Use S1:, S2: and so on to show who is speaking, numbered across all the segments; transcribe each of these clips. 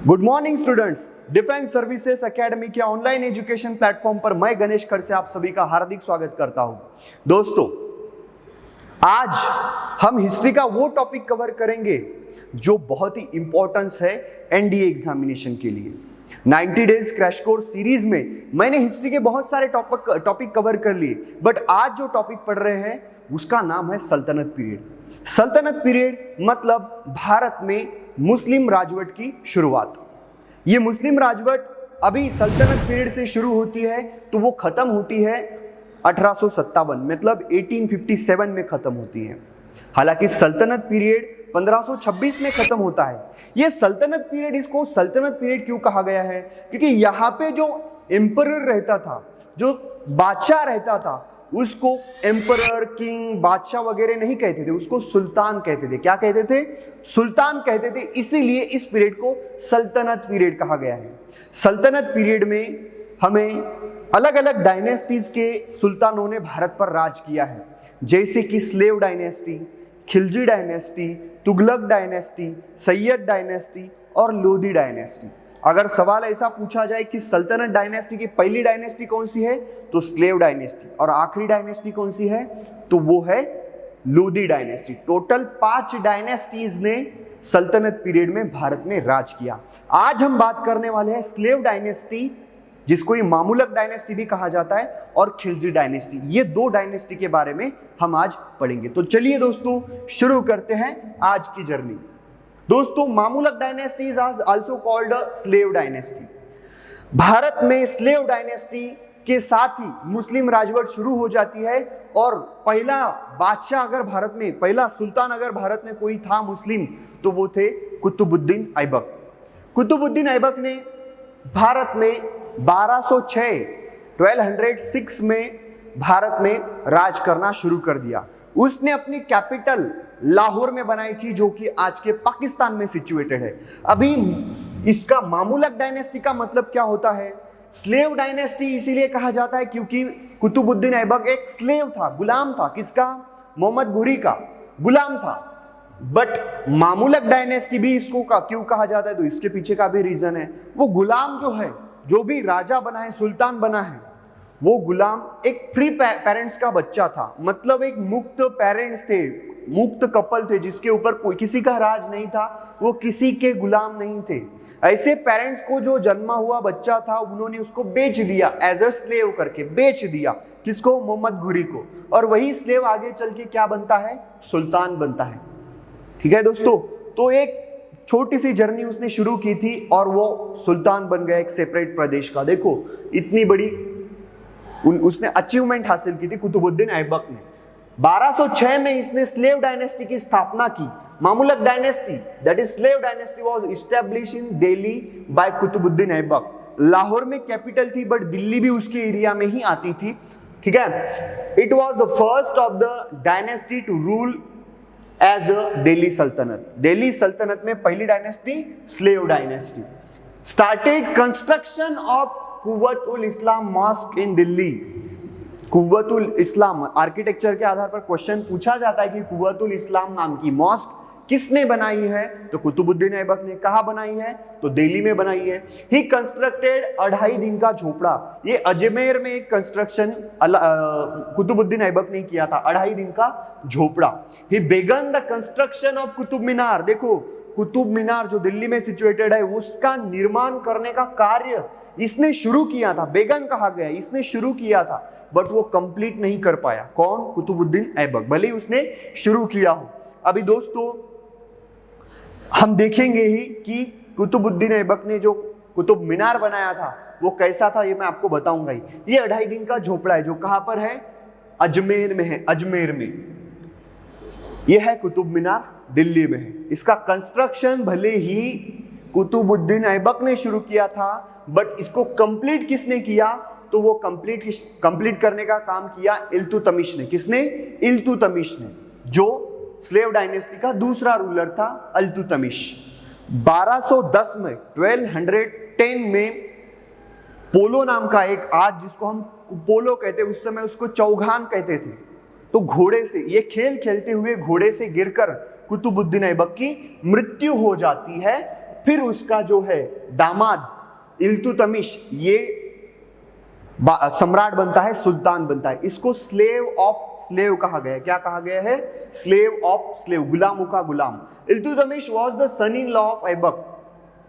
S1: Good morning students, defence services academy के online education platform पर मैं गणेश खड़ से आप सभी का हार्दिक स्वागत करता हूं। दोस्तों, आज हम हिस्ट्री का वो टॉपिक कवर करेंगे जो बहुत ही इंपॉर्टेंस है एनडीए एग्जामिनेशन के लिए। 90 डेज क्रैश कोर्स सीरीज में मैंने हिस्ट्री के बहुत सारे टॉपिक कवर कर लिए, बट आज जो टॉपिक पढ़ रहे हैं उसका नाम है सल्तनत पीरियड। सल्तनत पीरियड मतलब भारत में मुस्लिम राजवट की शुरुआत। ये मुस्लिम राजवट अभी सल्तनत पीरियड से शुरू होती है तो वो खत्म होती है 1857 मतलब 1857 में खत्म होती है। हालांकि सल्तनत पीरियड 1526 में खत्म होता है। ये सल्तनत पीरियड, इसको सल्तनत पीरियड क्यों कहा गया है? क्योंकि यहाँ पे जो एम्परर रहता था, जो बादशाह रहता था, उसको एम्परर, किंग, बादशाह वगैरह नहीं कहते थे, उसको सुल्तान कहते थे। क्या कहते थे? सुल्तान कहते थे। इसीलिए इस पीरियड को सल्तनत पीरियड कहा गया है। सल्तनत पीरियड में हमें अलग अलग डायनेस्टीज के सुल्तानों ने भारत पर राज किया है, जैसे कि slave dynasty, Khilji dynasty, Tughlaq dynasty, Syed dynasty और लोधी डायनेस्टी। अगर सवाल ऐसा पूछा जाए कि सल्तनत डायनेस्टी की पहली डायनेस्टी कौन सी है, तो स्लेव डायनेस्टी, और आखिरी डायनेस्टी कौन सी है, तो वो है लोधी डायनेस्टी। टोटल 5 डायनेस्टीज ने सल्तनत पीरियड में भारत में राज किया। आज हम बात करने वाले हैं स्लेव डायनेस्टी, जिसको ये मामूलक डायनेस्टी भी कहा जाता है, और खिलजी डायनेस्टी। ये 2 डायनेस्टी के बारे में हम आज पढ़ेंगे। तो चलिए दोस्तों, शुरू करते हैं आज की जर्नी। दोस्तों, Mamluk dynasty is also called slave dynasty. Bharat में स्लेव डायनेस्टी के साथ ही मुस्लिम राजवट शुरू हो जाती है, और पहला बादशाह अगर भारत में, पहला सुल्तान अगर भारत में कोई था मुस्लिम, तो वो थे कुतुबुद्दीन ऐबक। कुतुबुद्दीन ऐबक ने भारत में 1206 में भारत में राज करना शुरू कर दिया। उसने अपनी कैपिटल लाहौर में बनाई थी, जो कि आज के पाकिस्तान में सिचुएटेड है। अभी इसका मामूलक डायनेस्टी का मतलब क्या होता है? स्लेव डायनेस्टी इसीलिए कहा जाता है क्योंकि कुतुबुद्दीन ऐबक एक स्लेव था, गुलाम था। किसका? मोहम्मद घुरी का गुलाम था। बट मामूलक डायनेस्टी भी इसको क्यों कहा जाता है, तो इसके पीछे का भी रीजन है। वो गुलाम जो है, जो भी राजा बना है, सुल्तान बना है, वो गुलाम एक फ्री पेरेंट्स का बच्चा था। मतलब एक मुक्त पेरेंट्स थे, मुक्त कपल थे, जिसके ऊपर कोई किसी का राज नहीं था, वो किसी के गुलाम नहीं थे। ऐसे पेरेंट्स को जो जन्मा हुआ बच्चा था, उन्होंने उसको बेच दिया, एज अ स्लेव करके बेच दिया। किसको? मोहम्मद घुरी को। और वही स्लेव आगे चल के क्या बनता है? सुल्तान बनता है। ठीक है दोस्तों, तो एक छोटी सी जर्नी उसने शुरू की थी और वो सुल्तान बन गया एक सेपरेट प्रदेश का। देखो, इतनी बड़ी उसने अचीवमेंट हासिल की थी कुतुबुद्दीन ऐबक ने। 1206 में इसने स्लेव डायनेस्टी की स्थापना की। Mamluk dynasty, that is slave dynasty, was established in Delhi by Qutubuddin Aibak. Lahore में कैपिटल थी, बट दिल्ली भी उसके एरिया में ही आती थी। ठीक है, it was the first of the dynasty to rule as a Delhi सल्तनत। दिल्ली सल्तनत में पहली dynasty slave dynasty. Started construction of Quwwatul Islam mosque in Delhi. Quwwatul Islam architecture के आधार पर क्वेश्चन पूछा जाता है कि कुव्वतुल इस्लाम नाम की मॉस्क किसने बनाई है, तो कुतुबुद्दीन ऐबक ने। कहाँ बनाई है? तो दिल्ली में बनाई है। ही कंस्ट्रक्टेड 2.5 दिन का झोपड़ा। ये अजमेर में एक कंस्ट्रक्शन कुतुबुद्दीन ऐबक ने किया था, 2.5 दिन का झोपड़ा। ही बेगन द कंस्ट्रक्शन ऑफ कुतुब मीनार। देखो, कुतुब मीनार जो दिल्ली में सिचुएटेड है, उसका निर्माण करने का कार्य इसने शुरू किया था। बेगन कहा गया, इसने शुरू किया था, बट वो कंप्लीट नहीं कर पाया। कौन? कुतुबुद्दीन ऐबक, भले ही उसने शुरू किया हो। अभी दोस्तों, हम देखेंगे ही कि कुतुबुद्दीन ऐबक ने जो कुतुब मीनार बनाया था वो कैसा था, ये मैं आपको बताऊंगा ही। ये 2.5 दिन का झोपड़ा है, जो कहां पर है? अजमेर में है। अजमेर में ये है कुतुब मीनार, दिल्ली में है। इसका कंस्ट्रक्शन भले ही कुतुबुद्दीन ऐबक ने शुरू किया था, बट इसको कंप्लीट किसने किया? तो वो कंप्लीट करने का काम किया इल्तुतमिश ने। किसने? इल्तुतमिश ने, जो स्लेव डायनेस्टी का दूसरा रूलर था, इल्तुतमिश। 1210 में 1210 में पोलो नाम का एक, आज जिसको हम पोलो कहते हैं, उस समय उसको चौघान कहते थे। तो घोड़े से, ये खेल खेलते हुए घोड़े से गिरकर कुतुबुद्दीन ऐबक की मृत्यु हो जाती है फिर उसका जो है दामाद इल्तुतमिश ये सम्राट बनता है, सुल्तान बनता है। इसको स्लेव ऑफ स्लेव कहा गया है। क्या कहा गया है? स्लेव ऑफ स्लेव, गुलामों का गुलाम। Iltutmish was the son in law of Aibak,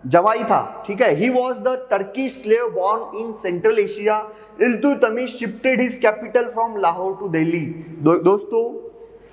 S1: जवाई था, ठीक है। He was the Turkish slave born in Central Asia. Iltutmish shifted his capital from Lahore to Delhi. दोस्तों,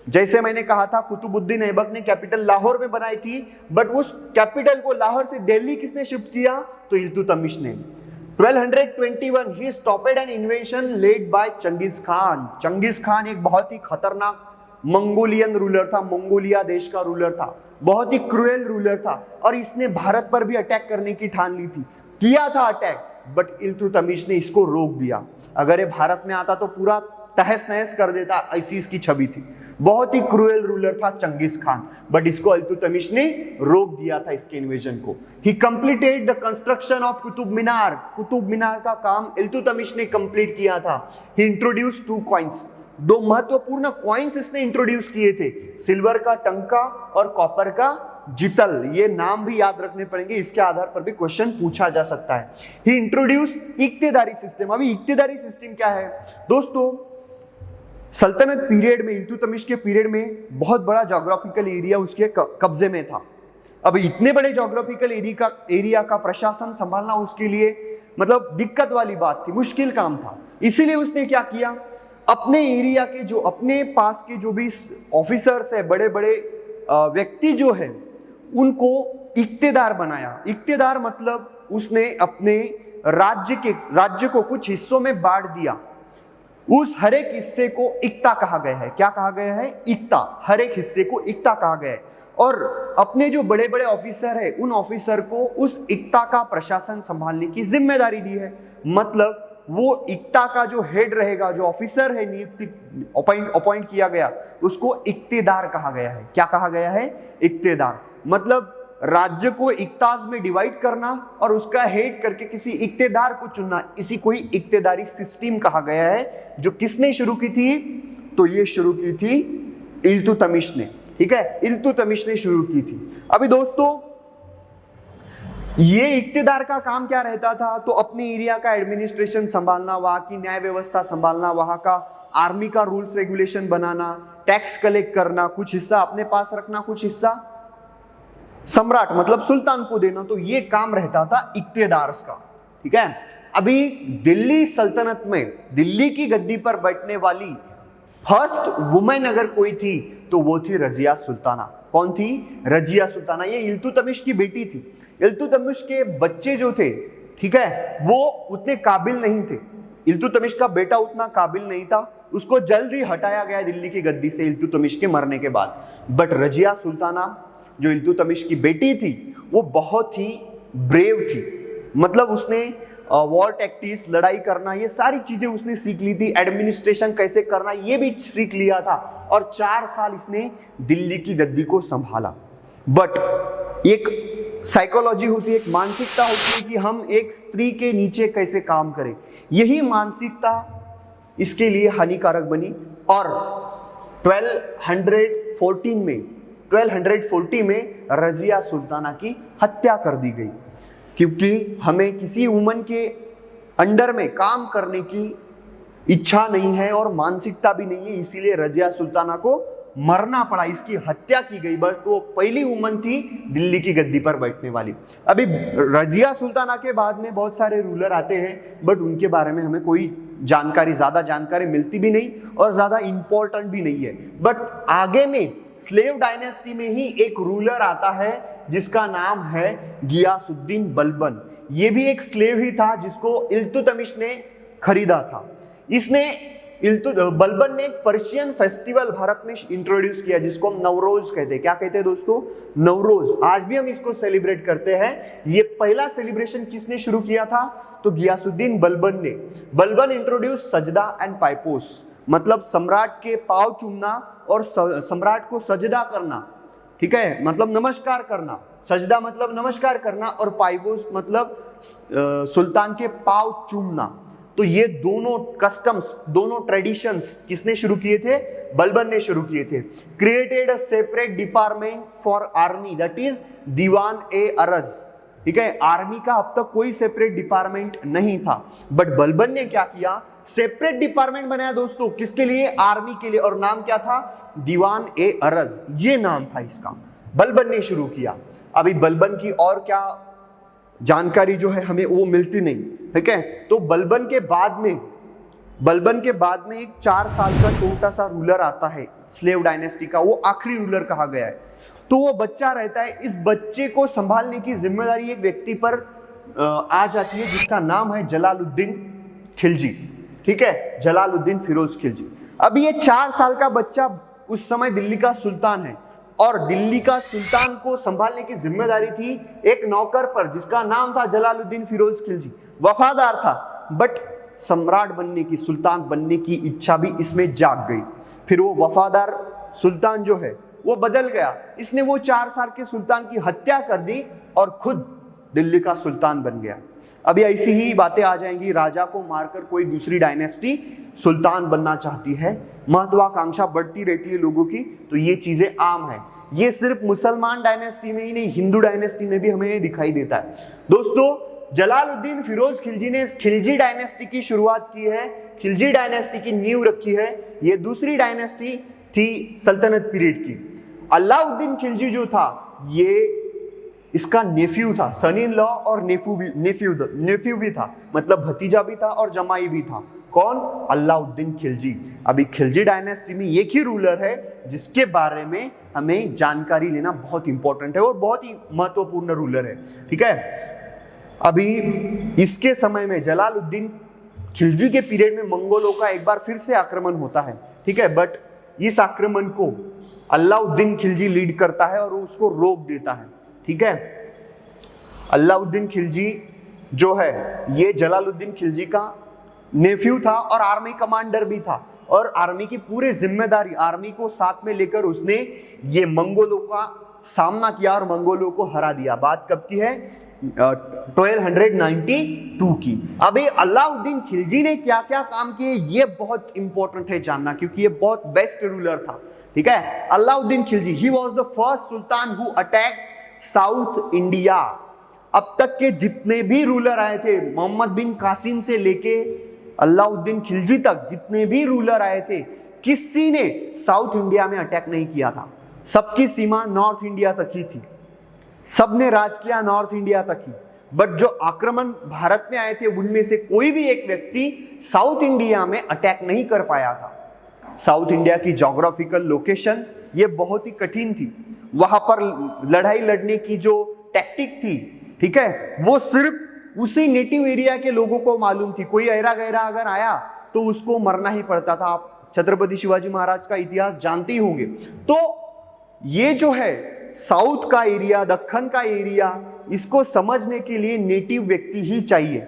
S1: जैसे मैंने कहा था कुतुबुद्दीन ऐबक ने कैपिटल लाहौर में बनाई थी, बट उस कैपिटल को लाहौर से दिल्ली किसने शिफ्ट किया? तो इल्तुतमिश ने। 1221 he stopped an invasion led by Genghis Khan. Genghis Khan एक बहुत ही खतरनाक मंगोलियन रूलर था, मंगोलिया देश का रूलर था, बहुत ही क्रूएल रूलर था, और इसने भारत पर भी अटैक करने की ठान ली थी, किया था अटैक, बट इल्तुतमिश ने इसको रोक दिया। अगर ये भारत में आता तो पूरा तहस नहस कर देता, ऐसी इसकी छवि थी। बहुत ही क्रूएल रूलर था चंगेज खान, बट इसको इल्तुतमिश ने रोक दिया था, इसके इन्वेजन को। He completed the construction of Qutub Minar. Qutub Minar का काम इल्तुतमिश ने कंप्लीट किया था। ही इंट्रोड्यूस 2 कॉइन्स, 2 महत्वपूर्ण कॉइन्स इसने इंट्रोड्यूस किए थे, सिल्वर का टंका और कॉपर का जितल। ये नाम भी याद रखने पड़ेंगे, इसके आधार पर भी क्वेश्चन पूछा जा सकता है। ही इंट्रोड्यूस इक्तेदारी सिस्टम। अभी इक्तेदारी सिस्टम क्या है दोस्तों? सल्तनत पीरियड में, इल्तुतमिश के पीरियड में बहुत बड़ा ज्योग्राफिकल एरिया उसके कब्जे में था। अब इतने बड़े ज्योग्राफिकल एरिया का प्रशासन संभालना उसके लिए मतलब दिक्कत वाली बात थी, मुश्किल काम था। इसीलिए उसने क्या किया, अपने एरिया के जो अपने पास के जो भी ऑफिसर्स है, बड़े बड़े व्यक्ति जो है, उनको इक्तेदार बनाया। इक्तेदार मतलब उसने अपने राज्य को कुछ हिस्सों में बांट दिया। उस हर एक हिस्से को इक्ता कहा गया है। क्या कहा गया है? इक्ता। हर एक हिस्से को इक्ता कहा गया है। और अपने जो बड़े बड़े ऑफिसर है, उन ऑफिसर को उस इक्ता का प्रशासन संभालने की जिम्मेदारी दी है। मतलब वो इक्ता का जो हेड रहेगा, जो ऑफिसर है नियुक्ति अपॉइंट किया गया, उसको इक्तेदार कहा गया है। क्या कहा गया है? इक्तेदार। मतलब राज्य को इक्ताज में डिवाइड करना और उसका हेड करके किसी इक्तेदार को चुनना, इसी कोई इक्तेदारी सिस्टम कहा गया है। जो किसने शुरू की थी? तो ये शुरू की थी इल्तुतमिश ने, ठीक है। इल्तुतमिश ने शुरू की थी। अभी दोस्तों, ये इक्तेदार का काम क्या रहता था? तो अपने एरिया का एडमिनिस्ट्रेशन संभालना, वहां की न्याय व्यवस्था संभालना, वहां का आर्मी का रूल्स रेगुलेशन बनाना, टैक्स कलेक्ट करना, कुछ हिस्सा अपने पास रखना, कुछ हिस्सा सम्राट मतलब सुल्तान को देना। तो ये काम रहता था इक्तेदार्स का, ठीक है। अभी दिल्ली सल्तनत में दिल्ली की गद्दी पर बैठने वाली फर्स्ट वुमेन अगर कोई थी तो वो थी रजिया सुल्ताना। कौन थी? रजिया सुल्ताना। ये इल्तुतमिश की बेटी थी। इल्तुतमिश के बच्चे जो थे, ठीक है, वो उतने काबिल नहीं थे। इल्तुतमिश का बेटा उतना काबिल नहीं था, उसको जल्द ही हटाया गया दिल्ली की गद्दी से इल्तुतमिश के मरने के बाद। बट रजिया सुल्ताना जो इल्तुतमिश की बेटी थी, वो बहुत ही ब्रेव थी। मतलब उसने वॉर टैक्टिक्स, लड़ाई करना, ये सारी चीजें उसने सीख ली थी। एडमिनिस्ट्रेशन कैसे करना ये भी सीख लिया था। और 4 साल इसने दिल्ली की गद्दी को संभाला। बट एक साइकोलॉजी होती है, एक मानसिकता होती है कि हम एक स्त्री के नीचे कैसे काम करें। यही मानसिकता इसके लिए हानिकारक बनी। और 1240 में रजिया सुल्ताना की हत्या कर दी गई, क्योंकि हमें किसी वुमन के अंडर में काम करने की इच्छा नहीं है और मानसिकता भी नहीं है। इसीलिए रजिया सुल्ताना को मरना पड़ा, इसकी हत्या की गई। बस वो पहली वुमन थी दिल्ली की गद्दी पर बैठने वाली। अभी रजिया सुल्ताना के बाद में बहुत सारे रूलर आते हैं, बट उनके बारे में हमें कोई ज्यादा जानकारी मिलती भी नहीं और ज्यादा इंपॉर्टेंट भी नहीं है। बट आगे में स्लेव डायनेस्टी में ही एक रूलर आता है जिसका नाम है गियासुद्दीन बलबन। ये भी एक स्लेव ही था जिसको इल्तुतमिश ने खरीदा था। बलबन ने एक पर्शियन फेस्टिवल भारत में इंट्रोड्यूस किया जिसको हम नवरोज कहते हैं। क्या कहते हैं दोस्तों? नवरोज। आज भी हम इसको सेलिब्रेट करते हैं। ये पहला सेलिब्रेशन किसने शुरू किया था? तो गियासुद्दीन बलबन ने। बलबन इंट्रोड्यूस सजदा एंड पाइपोस, मतलब सम्राट के पांव चूमना और सम्राट को सजदा करना, ठीक है, मतलब नमस्कार करना। सजदा मतलब नमस्कार करना और पाइपोस मतलब सुल्तान के पांव चूमना। तो ये दोनों कस्टम्स, दोनों ट्रेडिशंस किसने शुरू किए थे? बलबन ने शुरू किए थे। Created a separate department for army, that is Diwan e Arz. ठीक है, आर्मी का अब तक कोई सेपरेट डिपार्टमेंट नहीं था, बट बलबन ने क्या किया, सेपरेट डिपार्टमेंट बनाया दोस्तों, किसके लिए, आर्मी के लिए, और नाम क्या था, दीवान ए अरज, ये नाम था इसका, बलबन ने शुरू किया। अभी बलबन की और क्या जानकारी जो है हमें वो मिलती नहीं, ठीक है। तो बलबन के बाद में एक 4 साल का छोटा सा रूलर आता है स्लेव डायनेस्टी का, वो आखिरी रूलर कहा गया है। तो वो बच्चा रहता है, इस बच्चे को संभालने की जिम्मेदारी एक व्यक्ति पर आ जाती है जिसका नाम है जलालुद्दीन खिलजी, ठीक है, जलालुद्दीन फिरोज खिलजी। अब ये 4 साल का बच्चा उस समय दिल्ली का सुल्तान है, और दिल्ली का सुल्तान को संभालने की जिम्मेदारी थी एक नौकर पर जिसका नाम था जलालुद्दीन फिरोज खिलजी। वफादार था, बट सम्राट बनने की, सुल्तान बनने की इच्छा भी इसमें जाग गई। फिर वो वफादार सुल्तान जो है वो बदल गया, इसने वो 4 साल के सुल्तान की हत्या कर दी और खुद दिल्ली का सुल्तान बन गया। अभी ऐसी ही बातें आ जाएंगी, राजा को मारकर कोई दूसरी डायनेस्टी सुल्तान बनना चाहती है, महत्वाकांक्षा बढ़ती रहती है लोगों की, तो ये चीजें आम है। ये सिर्फ मुसलमान डायनेस्टी में ही नहीं, हिंदू डायनेस्टी में भी हमें ये दिखाई देता है। दोस्तों, जलालुद्दीन फिरोज खिलजी ने खिलजी डायनेस्टी की शुरुआत की है, खिलजी डायनेस्टी की नींव रखी है। ये दूसरी डायनेस्टी थी सल्तनत पीरियड की। अलाउद्दीन खिलजी जो था ये इसका नेफ्यू था, सन इन लॉ और नेफ्यू भी था, मतलब भतीजा भी था और जमाई भी था। कौन? अलाउद्दीन खिलजी। अभी खिलजी डायनेस्टी में एक ही रूलर है जिसके बारे में हमें जानकारी लेना बहुत इंपॉर्टेंट है और बहुत ही महत्वपूर्ण रूलर है, ठीक है। अभी इसके समय में जलालुद्दीन खिलजी के पीरियड में मंगोलों का एक बार फिर से आक्रमण होता है, ठीक है, बट इस आक्रमण को अलाउद्दीन खिलजी लीड करता है और उसको रोक देता है, ठीक है। अलाउद्दीन खिलजी जो है ये जलालुद्दीन खिलजी का नेफ्यू था और आर्मी कमांडर भी था, और आर्मी की पूरी जिम्मेदारी, आर्मी को साथ में लेकर उसने ये मंगोलों का सामना किया और मंगोलों को हरा दिया। बात कब की है? 1292 की। अभी अलाउद्दीन खिलजी ने क्या क्या काम किए ये बहुत इंपॉर्टेंट है जानना, क्योंकि ये बहुत बेस्ट रूलर था, ठीक है। अलाउद्दीन खिलजी, ही was the first Sultan who attack south India. अब तक के जितने भी रूलर आए थे, मोहम्मद बिन कासिम से लेके अलाउद्दीन खिलजी तक जितने भी रूलर आए थे, किसी ने साउथ इंडिया में अटैक नहीं किया था। सबकी सीमा नॉर्थ इंडिया तक ही थी, सबने राज किया नॉर्थ इंडिया तक ही। बट जो आक्रमण भारत में आए थे उनमें से कोई भी एक व्यक्ति साउथ इंडिया में अटैक नहीं कर पाया था। साउथ इंडिया की ज्योग्राफिकल लोकेशन ये बहुत ही कठिन थी, वहां पर लड़ाई लड़ने की जो टैक्टिक थी, ठीक है, वो सिर्फ उसी नेटिव एरिया के लोगों को मालूम थी। कोई ऐरा गैरा अगर आया तो उसको मरना ही पड़ता था। आप छत्रपति शिवाजी महाराज का इतिहास जानते ही होंगे। तो ये जो है साउथ का एरिया, दक्कन का एरिया, इसको समझने के लिए नेटिव व्यक्ति ही चाहिए,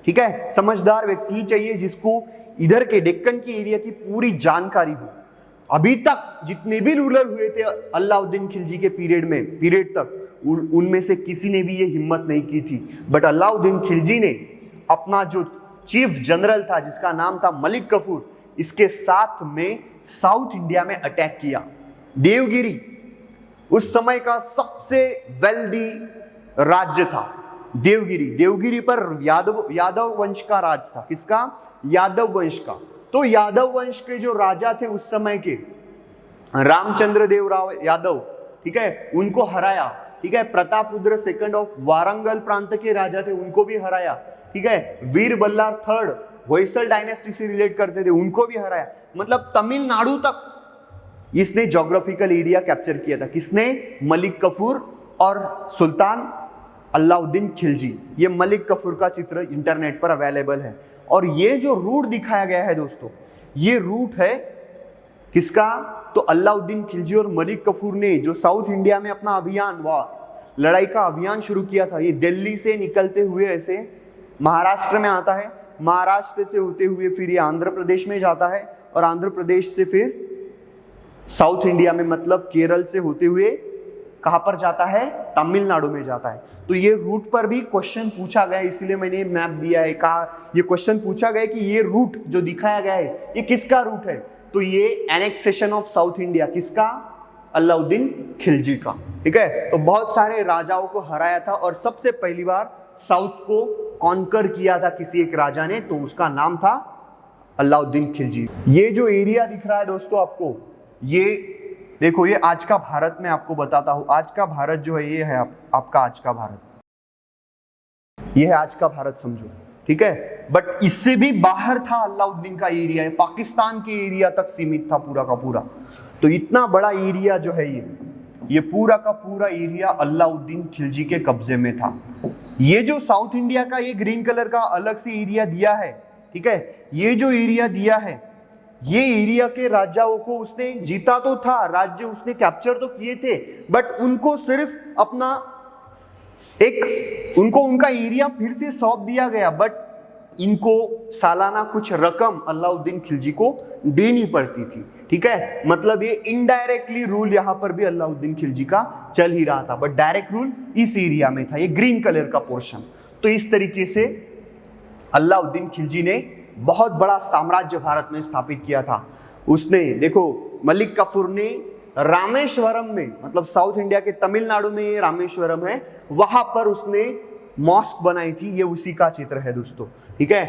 S1: ठीक है, समझदार व्यक्ति ही चाहिए जिसको इधर के डेक्कन के एरिया की पूरी जानकारी हो। अभी तक जितने भी रूलर हुए थे अलाउद्दीन खिलजी के पीरियड तक, उनमें से किसी ने भी ये हिम्मत नहीं की थी। बट अलाउद्दीन खिलजी ने अपना जो चीफ जनरल था जिसका नाम था मलिक कफूर, इसके साथ में साउथ इंडिया में अटैक किया। देवगिरी उस समय का सबसे वेल्दी राज्य था। देवगिरी पर यादव वंश का राज था। किसका? यादव वंश का। तो यादव वंश के जो राजा थे उस समय के, रामचंद्र देव राव यादव, ठीक है, उनको हराया, ठीक है। प्रतापरुद्र सेकंड ऑफ वारंगल प्रांत के राजा थे, उनको भी हराया, ठीक है। वीर बल्लार थर्ड होयसल डायनेस्टी से रिलेट करते थे, उनको भी हराया। मतलब तमिलनाडु तक इसने ज्योग्राफिकल एरिया कैप्चर किया था। किसने? मलिक कफूर और सुल्तान अलाउद्दीन खिलजी। ये मलिक कफूर का चित्र इंटरनेट पर अवेलेबल है। और ये जो रूट दिखाया गया है दोस्तों, ये रूट है किसका? तो अलाउद्दीन खिलजी और मलिक कफूर ने जो साउथ इंडिया में अपना अभियान, लड़ाई का अभियान शुरू किया था, ये दिल्ली से निकलते हुए ऐसे महाराष्ट्र में आता है, महाराष्ट्र से होते हुए फिर ये आंध्र प्रदेश में जाता है, और आंध्र प्रदेश से फिर साउथ इंडिया में मतलब केरल से होते हुए कहां पर जाता है? तमिलनाडु में जाता है। तो ये रूट पर भी क्वेश्चन पूछा गया, इसीलिए मैंने मैप दिया है। कहा ये क्वेश्चन पूछा गया कि ये रूट जो दिखाया गया है ये किसका रूट है? तो ये एनेक्सेशन ऑफ साउथ इंडिया, किसका? अलाउद्दीन खिलजी का। ठीक है, तो बहुत सारे राजाओं को हराया था और सबसे पहली बार साउथ को कॉन्कर किया था किसी एक राजा ने, तो उसका नाम था अलाउद्दीन खिलजी। ये जो एरिया दिख रहा है दोस्तों आपको, ये देखो, ये आज का भारत मैं आपको बताता हूं। आज का भारत जो है ये है आपका आज का भारत, ये है आज का भारत समझो। ठीक है, बट इससे भी बाहर था अलाउद्दीन का एरिया, पाकिस्तान के एरिया तक सीमित था पूरा का पूरा। तो इतना बड़ा एरिया जो है ये पूरा का पूरा एरिया अलाउद्दीन खिलजी के कब्जे में था। ये जो साउथ इंडिया का ये ग्रीन कलर का अलग से एरिया दिया है, ठीक है, ये जो एरिया दिया है, ये एरिया के राजाओं को उसने जीता तो था, राज्य उसने कैप्चर तो किए थे, बट उनको सिर्फ अपना उनको उनका एरिया फिर से सौंप दिया गया, बट इनको सालाना कुछ रकम अलाउद्दीन खिलजी को देनी पड़ती थी। ठीक है, मतलब ये इनडायरेक्टली रूल यहां पर भी अलाउद्दीन खिलजी का चल ही रहा था, बट डायरेक्ट रूल इस एरिया में था, ये ग्रीन कलर का पोर्शन। तो इस तरीके से अलाउद्दीन खिलजी ने बहुत बड़ा साम्राज्य भारत में स्थापित किया था। उसने देखो, मलिक काफूर ने रामेश्वरम में, मतलब साउथ इंडिया के तमिलनाडु में ये रामेश्वरम है, वहां पर उसने मॉस्क बनाई थी। ये उसी का चित्र है दोस्तों। ठीक है,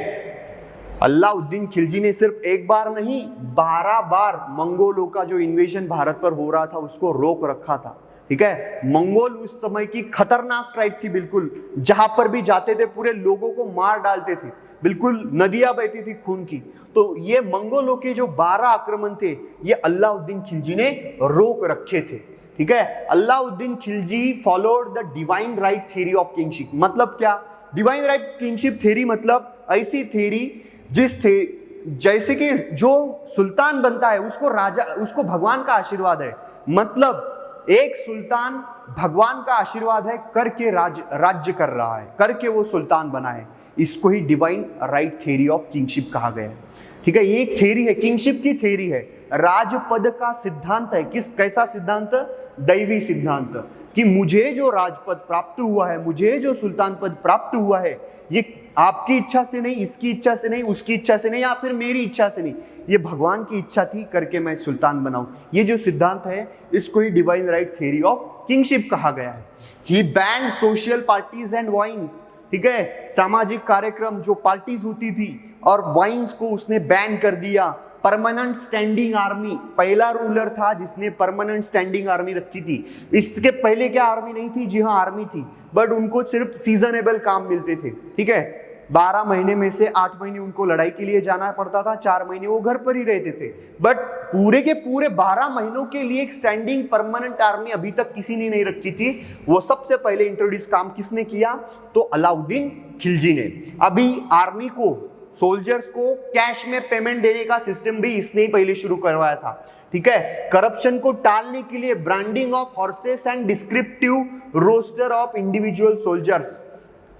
S1: अलाउद्दीन खिलजी ने सिर्फ एक बार नहीं 12 बार मंगोलों का जो इन्वेजन भारत पर हो रहा था उसको रोक रखा था। ठीक है, मंगोल उस समय की खतरनाक ट्राइब थी बिल्कुल, जहां पर भी जाते थे पूरे लोगों को मार डालते थे, बिल्कुल नदियां बहती थी खून की। तो ये मंगोलों के जो 12 आक्रमण थे ये अलाउद्दीन खिलजी ने रोक रखे थे। ठीक है, Alauddin Khilji followed the divine right theory of kingship. मतलब क्या? डिवाइन राइट किंगशिप थ्योरी मतलब ऐसी थ्योरी जैसे कि जो सुल्तान बनता है उसको राजा, उसको भगवान का आशीर्वाद है। मतलब एक सुल्तान भगवान का आशीर्वाद है, करके राज्य कर रहा है, करके वो सुल्तान बना है। इसको ही divine right theory of kingship कहा गया है। ठीक है, ये एक थ्योरी है, किंगशिप की थ्योरी है, राजपद का सिद्धांत है। कैसा सिद्धांत? दैवी सिद्धांत, कि मुझे जो राजपद प्राप्त हुआ है, मुझे जो सुल्तान पद प्राप्त हुआ है, ये आपकी इच्छा से नहीं, इसकी इच्छा से नहीं, उसकी इच्छा से नहीं, या फिर मेरी इच्छा से नहीं, ये भगवान की इच्छा थी, करके मैं सुल्तान बनाऊं। ये जो सिद्धांत है इसको ही divine right theory of kingship कहा गया है। He banned social parties and wine. ठीक है, सामाजिक कार्यक्रम जो पार्टीज होती थी और वाइन्स को उसने बैन कर दिया। परमानेंट स्टैंडिंग आर्मी, पहला रूलर था जिसने परमानेंट स्टैंडिंग आर्मी रखी थी। इसके पहले क्या आर्मी नहीं थी? जी हाँ, आर्मी थी, बट उनको सिर्फ सीजनेबल काम मिलते थे। ठीक है, 12 महीने में से 8 महीने उनको लड़ाई के लिए जाना पड़ता था, 4 महीने वो घर पर ही रहते थे। बट पूरे के पूरे 12 महीनों के लिए एक स्टैंडिंग परमानेंट आर्मी अभी तक किसी ने नहीं रखी थी। वो सबसे पहले इंट्रोड्यूस काम किसने किया? तो अलाउद्दीन खिलजी ने। अभी आर्मी को, सोल्जर्स को कैश में पेमेंट देने का सिस्टम भी इसने ही पहले शुरू करवाया था। ठीक है, करप्शन को टालने के लिए branding of horses and descriptive roster of individual soldiers.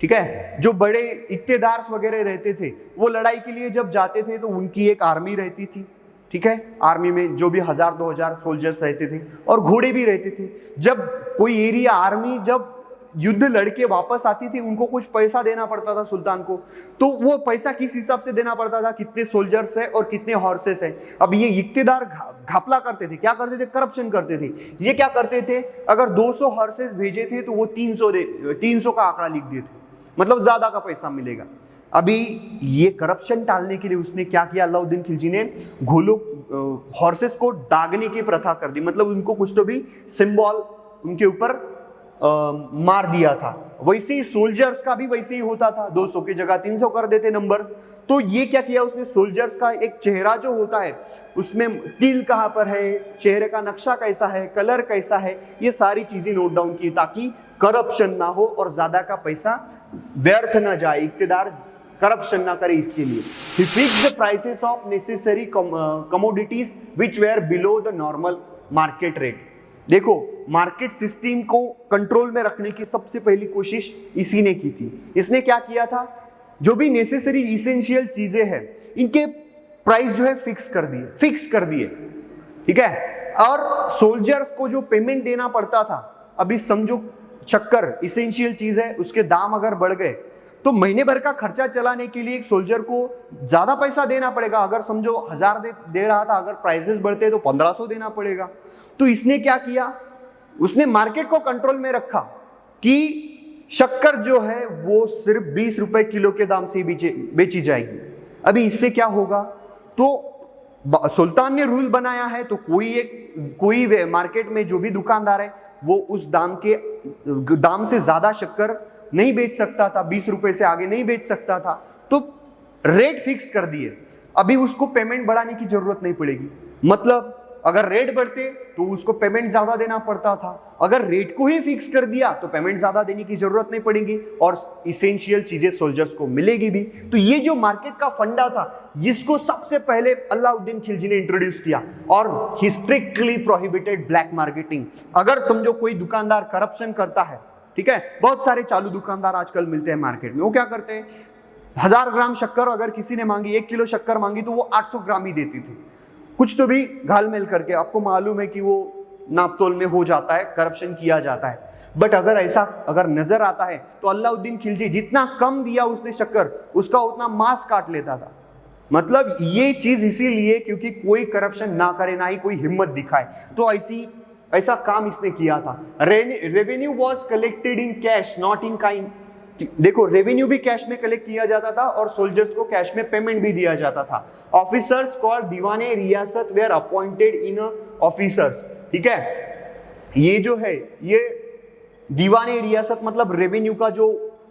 S1: ठीक है, जो बड़े इक्तेदार वगैरह रहते थे वो लड़ाई के लिए जब जाते थे तो उनकी एक आर्मी रहती थी। ठीक है, आर्मी में जो भी 1000-2000 सोल्जर्स रहते थे और घोड़े भी रहते थे। जब कोई एरिया आर्मी जब युद्ध लड़के वापस आती थी, उनको कुछ पैसा देना पड़ता था सुल्तान को। तो वो पैसा किस हिसाब से देना पड़ता था? कितने सोल्जर्स है और कितने हॉर्सेस है। अब ये इक्तेदार घपला करते थे, क्या करते थे? करप्शन करते थे। ये क्या करते थे? अगर 200 हॉर्सेस भेजे थे तो वो 300 का आंकड़ा लिख दिए थे, मतलब ज्यादा का पैसा मिलेगा। अभी ये करप्शन टालने के लिए उसने क्या किया? अलाउद्दीन खिलजी ने घोड़ों, हॉर्सेस को दागने की प्रथा कर दी, मतलब उनको कुछ तो भी सिंबल उनके ऊपर मार दिया था। वैसे ही सोल्जर्स का भी वैसे ही होता था, 200 की जगह 300 कर देते नंबर। तो ये क्या किया उसने? सोल्जर्स का एक चेहरा जो होता है उसमें तिल कहाँ पर है, चेहरे का नक्शा कैसा है, कलर कैसा है, ये सारी चीजें नोट डाउन की ताकि करप्शन ना हो और ज्यादा का पैसा व्यर्थ ना जाए, इक्तेदार करप्शन ना करे इसके लिए। He fixed the prices of necessary commodities which were below the normal market rate। देखो, मार्केट सिस्टम को कंट्रोल में रखने की सबसे पहली कोशिश इसी ने की थी। इसने क्या किया था? जो भी नेसेसरी इसेंशियल चीजें हैं इनके प्राइस जो है फिक्स कर दिए। ठीक है, और सोल्जर्स को जो पेमेंट देना पड़ता था, अभी समझो चक्कर इसेंशियल चीज है, उसके दाम अगर बढ़ गए तो महीने भर का खर्चा चलाने के लिए एक सोल्जर को ज्यादा पैसा देना पड़ेगा। अगर समझो 1000 दे रहा था, अगर प्राइसेस बढ़ते तो 1500 देना पड़ेगा। तो इसने क्या किया, उसने मार्केट को कंट्रोल में रखा कि शक्कर जो है वो सिर्फ 20 रुपए किलो के दाम से बेची जाएगी। अभी इससे क्या होगा, तो सुल्तान ने रूल बनाया है, तो कोई मार्केट में जो भी दुकानदार है वो उस दाम से ज्यादा शक्कर नहीं बेच सकता था, 20 रुपए से आगे नहीं बेच सकता था। तो रेट फिक्स कर दिए, अभी उसको पेमेंट बढ़ाने की जरूरत नहीं पड़ेगी। मतलब अगर रेट बढ़ते तो उसको पेमेंट ज्यादा देना पड़ता था, अगर रेट को ही फिक्स कर दिया तो पेमेंट ज्यादा देने की जरूरत नहीं पड़ेगी और इसेंशियल चीजें सोल्जर्स को मिलेगी भी। तो ये जो मार्केट का फंडा था, जिसको सबसे पहले अलाउद्दीन खिलजी ने इंट्रोड्यूस किया, और ही स्ट्रिक्टली प्रोहिबिटेड ब्लैक मार्केटिंग। अगर समझो कोई दुकानदार करप्शन करता है, ठीक है, बहुत सारे चालू दुकानदार आजकल मिलते हैं मार्केट में, वो क्या करते हैं, 1000 ग्राम शक्कर अगर किसी ने मांगी, 1 किलो शक्कर मांगी तो वो 800 ग्राम ही देती थी, कुछ तो भी घालमेल करके। आपको मालूम है कि वो नापतोल में हो जाता है, करप्शन किया जाता है। बट अगर नजर आता है तो अलाउद्दीन खिलजी जितना कम दिया उसने शक्कर, उसका उतना मांस काट लेता था। मतलब ये चीज इसीलिए क्योंकि कोई करप्शन ना करे, ना ही कोई हिम्मत दिखाए, तो ऐसा काम इसने किया था। Revenue was collected in cash not in kind. देखो, रेवेन्यू भी कैश में कलेक्ट किया जाता था और सोल्जर्स को कैश में पेमेंट भी दिया जाता था। ऑफिसर्स कॉल्ड दीवाने रियासत वेयर अपॉइंटेड इन ऑफिसर्स, ठीक है। ये जो है, ये दीवाने रियासत मतलब रेवेन्यू का जो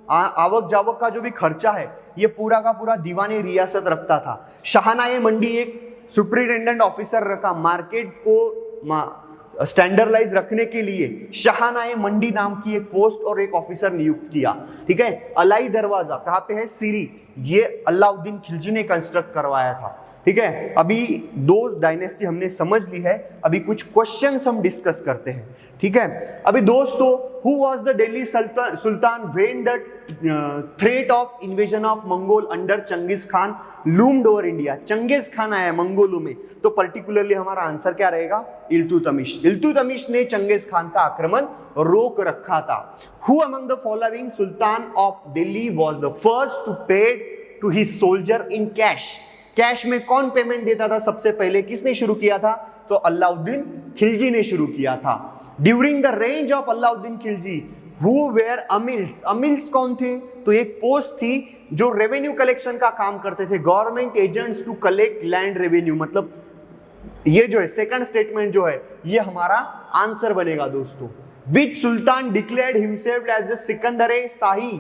S1: आवक जावक का जो भी खर्चा है, ये पूरा का पूरा दीवाने रियासत रखता था। शाहनाए मंडी एक सुपरिटेंडेंट ऑफिसर रखा, मार्केट को स्टैंडर्डाइज रखने के लिए शाहनाए मंडी नाम की एक पोस्ट और एक ऑफिसर नियुक्त किया, ठीक है। अलाई दरवाजा कहाँ पे है, सीरी, ये अलाउद्दीन खिलजी ने कंस्ट्रक्ट करवाया था, ठीक है। अभी 2 डायनेस्टी हमने समझ ली है, अभी कुछ क्वेश्चंस हम डिस्कस करते हैं, ठीक है। अभी दोस्तों, who was the Delhi sultan when the threat of invasion of Mongol under Genghis Khan loomed over India. Genghis Khan आया मंगोलों में, तो पर्टिकुलरली हमारा आंसर क्या रहेगा, इल्तुतमिश। इल्तुतमिश ने चंगेज खान का आक्रमण रोक रखा था। Who among the following sultan of Delhi was the first to pay to his soldier in cash. Cash में कौन पेमेंट देता था सबसे पहले, किसने शुरू किया था, तो अलाउद्दीन खिलजी ने शुरू किया था। ड्यूरिंग द रेंज of Alauddin Khilji who were amils. Amils कौन थे, तो एक पोस्ट थी जो रेवेन्यू कलेक्शन का काम करते थे, government agents to collect land revenue. मतलब ये जो है सेकंड स्टेटमेंट जो है, ये हमारा आंसर बनेगा दोस्तों। Which sultan declared himself as the Sikandar Shahi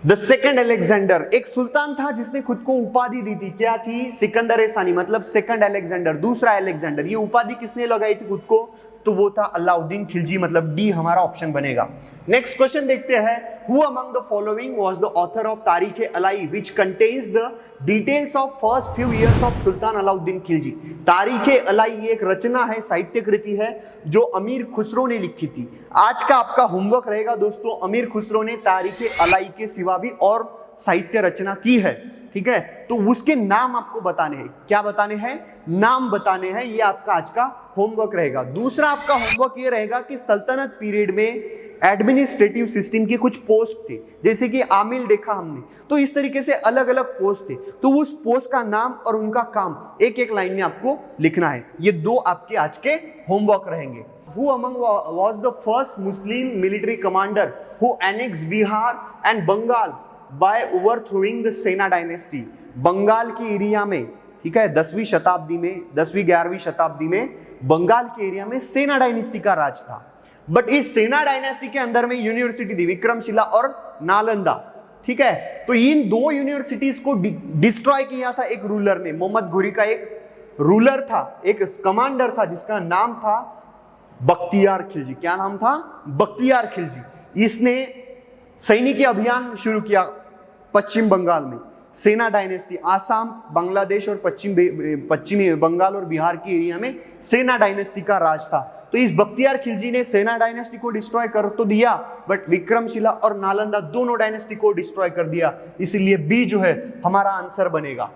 S1: the second Alexander. एक सुल्तान था जिसने खुद को उपाधि दी थी, क्या थी, सिकंदर सानी, मतलब सेकंड अलेक्जेंडर, दूसरा अलेक्जेंडर। ये उपाधि किसने लगाई थी खुद को, तो वो था अलाउद्दीन खिलजी, मतलब डी हमारा ऑप्शन बनेगा। नेक्स्ट क्वेश्चन देखते हैं, who among the following was the author of Tarikh Alai which contains the details of first few years of sultan Alauddin Khilji. Tarikh Alai ये एक रचना है, साहित्य कृति है जो अमीर खुसरो ने लिखी थी। आज का आपका होमवर्क रहेगा दोस्तों, अमीर खुसरो ने तारीख अलाई के सिवा भी और साहित्य रचना की है, ठीक है। तो उसके नाम आपको बताने हैं, क्या बताने हैं, नाम बताने हैं, ये आपका आज का होमवर्क रहेगा। दूसरा आपका होमवर्क ये रहेगा कि सल्तनत पीरियड में एडमिनिस्ट्रेटिव सिस्टम की कुछ पोस्ट थे, जैसे कि आमिल देखा हमने, तो इस तरीके से अलग अलग पोस्ट थे। तो उस पोस्ट का नाम और उनका काम एक एक लाइन में आपको लिखना है। ये 2 आपके आज के होमवर्क रहेंगे। Who among was the first Muslim military commander who annexed Bihar and Bengal by overthrowing the Sena dynasty? Bengal के एरिया में, ठीक है, 10वीं शताब्दी में, 10वीं 11वीं शताब्दी में बंगाल के एरिया में सेना डायनेस्टी का राज था। बट इस सेना डायनेस्टी के अंदर में यूनिवर्सिटी थी, विक्रमशिला और नालंदा, ठीक है। तो इन 2 यूनिवर्सिटीज को डिस्ट्रॉय किया था एक रूलर ने, मोहम्मद घुरी का एक रूलर था, एक कमांडर था जिसका नाम था बख्तियार खिलजी। क्या नाम था, बख्तियार खिलजी। इसने सैनिक अभियान शुरू किया पश्चिम बंगाल में। सेना डायनेस्टी, आसाम, बांग्लादेश और पश्चिमी बंगाल और बिहार के एरिया में सेना डायनेस्टी का राज था। तो इस बख्तियार खिलजी ने सेना डायनेस्टी को डिस्ट्रॉय कर तो दिया, बट विक्रमशिला और नालंदा दोनों डायनेस्टी को डिस्ट्रॉय कर दिया। इसीलिए बी जो है हमारा आंसर बनेगा।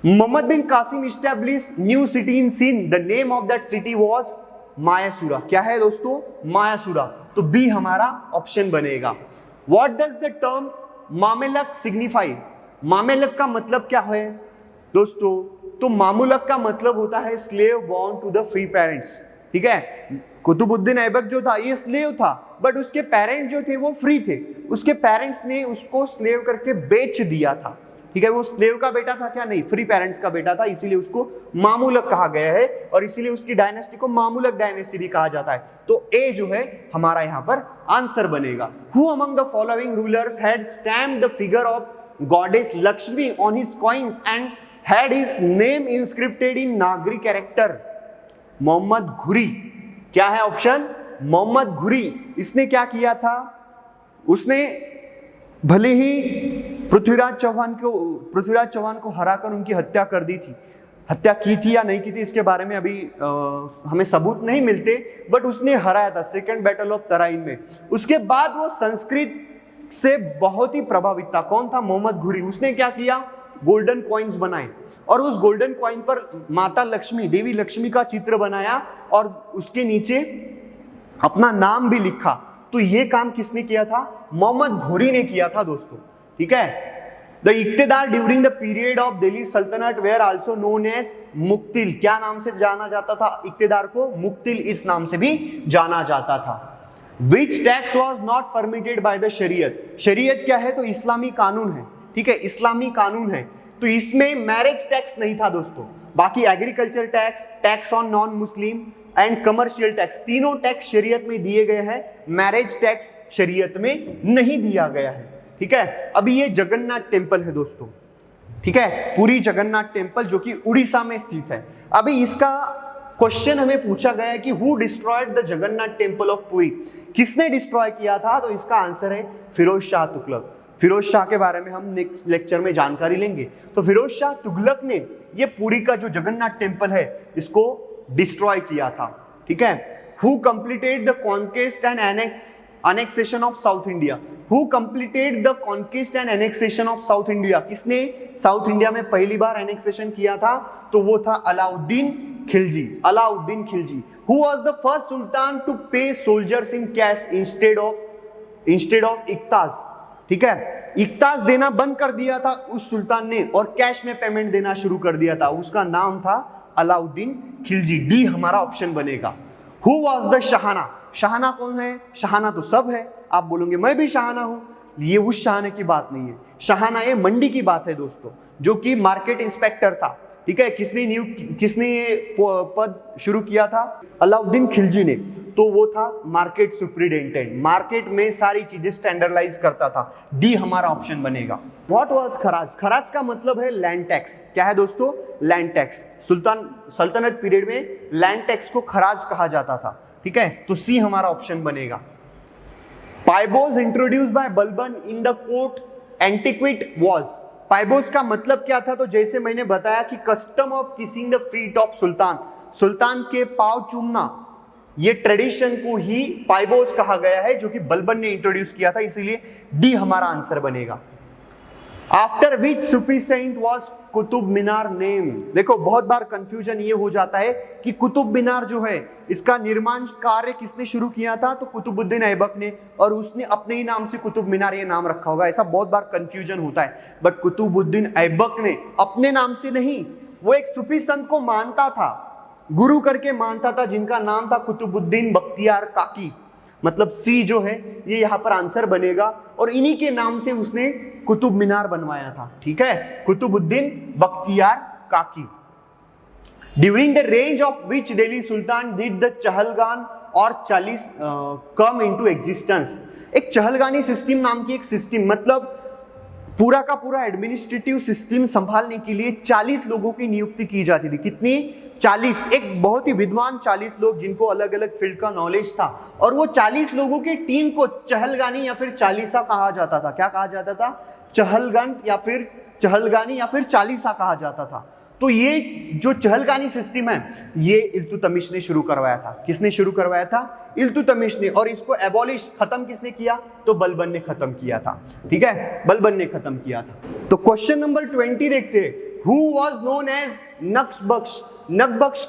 S1: Mohammad bin Qasim establish new city in Sindh, the name of that city was Mayasura. क्या है दोस्तों, मायासुरा। तो बी हमारा ऑप्शन बनेगा। What does the term Mamluk signify, Mamluk का मतलब क्या है दोस्तों? तो मामूलक का मतलब होता है slave born to the free parents, ठीक है। कुतुबुद्दीन ऐबक जो था ये स्लेव था, बट उसके पेरेंट्स जो थे वो फ्री थे। उसके पेरेंट्स ने उसको स्लेव करके बेच दिया था, ठीक है। वो स्लेव का बेटा था क्या? नहीं, फ्री पेरेंट्स का बेटा था, इसीलिए उसको मामूलक कहा गया है और इसीलिए उसकी डायनेस्टी को मामूलक डायनेस्टी भी कहा जाता है। तो ए जो है हमारा यहाँ पर आंसर बनेगा। Who among the following rulers had stamped the figure of goddess Lakshmi on his coins and had his name inscripted in Nagari character? Mohammad Ghori. क्या है ऑप्शन? मोहम्मद घुरी। इसने क्या किया था? उसने भले ही पृथ्वीराज चौहान को हराकर उनकी हत्या कर दी थी, हत्या की थी या नहीं की थी इसके बारे में अभी हमें सबूत नहीं मिलते, बट उसने हराया था सेकेंड बैटल ऑफ तराइन में। उसके बाद वो संस्कृत से बहुत ही प्रभावित था। कौन था? मोहम्मद घुरी। उसने क्या किया? गोल्डन कॉइन्स बनाए और उस गोल्डन कॉइन पर माता लक्ष्मी, देवी लक्ष्मी का चित्र बनाया और उसके नीचे अपना नाम भी लिखा। तो ये काम किसने किया था? मोहम्मद घुरी ने किया था दोस्तों, ठीक है। The iqtadar during the period of Delhi Sultanate were also known as muqtil. क्या नाम से जाना जाता था इक्तेदार को? मुक्तिल इस नाम से भी जाना जाता था। Which tax was not permitted by the शरीयत? शरीयत क्या है? तो इस्लामी कानून है, ठीक है, इस्लामी कानून है। तो इसमें मैरिज टैक्स नहीं था दोस्तों। बाकी agriculture tax, tax on non Muslim and commercial tax, तीनों टैक्स शरीयत में दिए गए हैं। मैरिज टैक्स शरीयत में नहीं दिया गया है, ठीक है। अभी ये जगन्नाथ टेम्पल है दोस्तों, ठीक है, पुरी जगन्नाथ टेम्पल जो कि उड़ीसा में स्थित है। अभी इसका क्वेश्चन हमें पूछा गया है कि who destroyed the Jagannath temple of Puri? किसने डिस्ट्रॉय किया था? तो इसका आंसर है फिरोज शाह तुगलक। फिरोज शाह के बारे में हम नेक्स्ट लेक्चर में जानकारी लेंगे। तो फिरोज शाह तुगलक ने ये पुरी का जो जगन्नाथ टेम्पल है इसको डिस्ट्रॉय किया था, ठीक है। Who completed the conquest and annexation of South India? Who completed the conquest and annexation of South India? किसने साउथ इंडिया में पहली बार एनेक्सेशन किया था? तो वो था Alauddin Khilji. Alauddin Khilji. Who was the first sultan to pay soldiers in cash instead of iqtas? ठीक है, इक्ताज देना बंद कर दिया था उस सुल्तान ने और कैश में पेमेंट देना शुरू कर दिया था। उसका नाम था अलाउद्दीन खिलजी। डी हमारा ऑप्शन बनेगा। Who was the शाहना? शाहना कौन है? शाहना तो सब है। आप बोलोगे मैं भी शाहना हूं, ये उस शाहने की बात नहीं है। शाहना ये मंडी की बात है दोस्तों, जो कि मार्केट इंस्पेक्टर था, ठीक है। किसने ये पद शुरू किया था? अलाउद्दीन खिलजी ने। तो वो था मार्केट सुपरिटेंडेंट, मार्केट में सारी चीजें स्टैंडर्डाइज करता था। डी हमारा ऑप्शन बनेगा। What was खराज? खराज का मतलब है लैंड टैक्स। क्या है दोस्तों? Land tax. सल्तनत पीरियड में लैंड टैक्स को खराज कहा जाता था, ठीक है। तो सी हमारा ऑप्शन बनेगा। Paibos introduced by Balban in the court etiquette was? Paibos का मतलब क्या था? तो जैसे मैंने बताया कि custom of kissing the feet of sultan, सुल्तान के पांव चूमना, ये ट्रेडिशन को ही पाइबोज कहा गया है, जो कि बलबन ने इंट्रोड्यूस किया था। इसीलिए डी हमारा आंसर बनेगा। After which Sufi saint was Qutub Minar name? देखो बहुत बार कंफ्यूजन ये हो जाता है कि कुतुब मीनार जो है इसका निर्माण कार्य किसने शुरू किया था? तो कुतुबुद्दीन ऐबक ने, और उसने अपने ही नाम से कुतुब मीनार ये नाम रखा होगा। ऐसा बहुत बार कंफ्यूजन होता है, बट कुतुबुद्दीन ऐबक ने अपने नाम से नहीं, वो एक सूफी संत को मानता था, गुरु करके मानता था, जिनका नाम था कुतुबुद्दीन बख्तियार काकी। मतलब सी जो है ये यहाँ पर आंसर बनेगा, और इन्हीं के नाम से उसने कुतुब मीनार बनवाया था, ठीक है, कुतुबुद्दीन बख्तियार काकी। ड्यूरिंग द रेंज of which Delhi sultan did the Chahalgani और 40 कम इनटू एग्जिस्टेंस? एक चहलगानी सिस्टम नाम की एक सिस्टम, मतलब पूरा का पूरा एडमिनिस्ट्रेटिव सिस्टम संभालने के लिए 40 लोगों की नियुक्ति की जाती थी। कितनी? 40। एक बहुत ही विद्वान 40 लोग, जिनको अलग अलग फील्ड का नॉलेज था, और वो 40 लोगों की टीम को चहलगानी या फिर चालीसा कहा जाता था। क्या कहा जाता था? चहलगान या फिर चहलगानी या फिर चालीसा कहा जाता था। तो ये जो चहलगानी सिस्टम है ये इल्तुतमिश ने शुरू करवाया था। किसने शुरू करवाया था? इल्तुतमिश ने। और इसको एबॉलिश, खत्म किसने किया? तो बलबन ने खत्म किया था, ठीक है, बलबन ने खत्म किया था। तो क्वेश्चन नंबर 20 देखते हैं। Who was known as Naqshbakhsh? Naqshbakhsh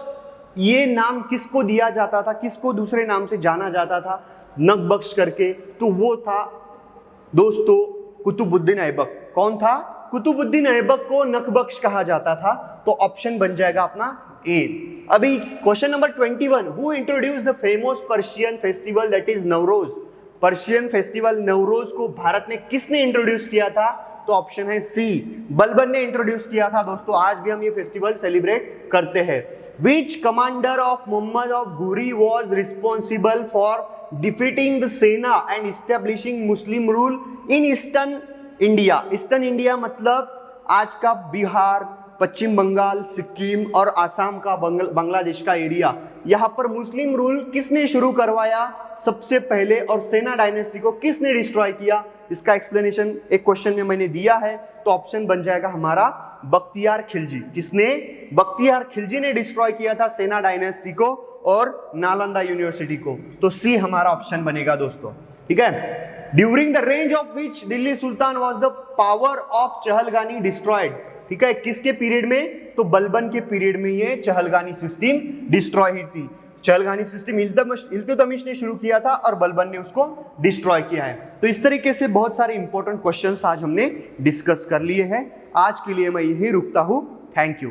S1: ये नाम किसको दिया जाता था? किसको दूसरे नाम से जाना जाता था नक्शबख्श करके? तो वो था दोस्तों कुतुबुद्दीन ऐबक। कौन था? कुतुबुद्दीन ऐबक को नकबख्श कहा जाता था। तो ऑप्शन बन जाएगा अपना ए। अभी question number 21, who introduce the famous Persian festival that is Navroz. Persian festival Navroz को भारत में किसने इंट्रोड्यूस किया था? तो ऑप्शन है सी, बलबन ने इंट्रोड्यूस किया था। दोस्तों आज भी हम ये फेस्टिवल सेलिब्रेट करते हैं। Which commander of Mohammad of Ghori was responsible for defeating the Sena and establishing Muslim rule in eastern India. Eastern India मतलब आज का बिहार, पश्चिम बंगाल, सिक्किम और आसाम का बांग्लादेश का एरिया। यहाँ पर मुस्लिम रूल किसने शुरू करवाया सबसे पहले, और सेना डायनेस्टी को किसने डिस्ट्रॉय किया? इसका एक्सप्लेनेशन एक क्वेश्चन में मैंने दिया है। तो ऑप्शन बन जाएगा हमारा बख्तियार खिलजी। किसने? बख्तियार खिलजी ने डिस्ट्रॉय किया था सेना डायनेस्टी को और नालंदा यूनिवर्सिटी को। तो सी हमारा ऑप्शन बनेगा दोस्तों। ठीक है। ड्यूरिंग द रेंज of which Delhi Sultan was the power of Chahalgani destroyed. ठीक है, किसके पीरियड में? तो बलबन के पीरियड में ये चहलगानी सिस्टम डिस्ट्रॉय हुई थी। चहलगानी सिस्टम इल्तुतमिश ने शुरू किया था और बलबन ने उसको डिस्ट्रॉय किया है। तो इस तरीके से बहुत सारे इंपॉर्टेंट क्वेश्चंस आज हमने डिस्कस कर लिए हैं। आज के लिए मैं यही रुकता हूं। Thank you.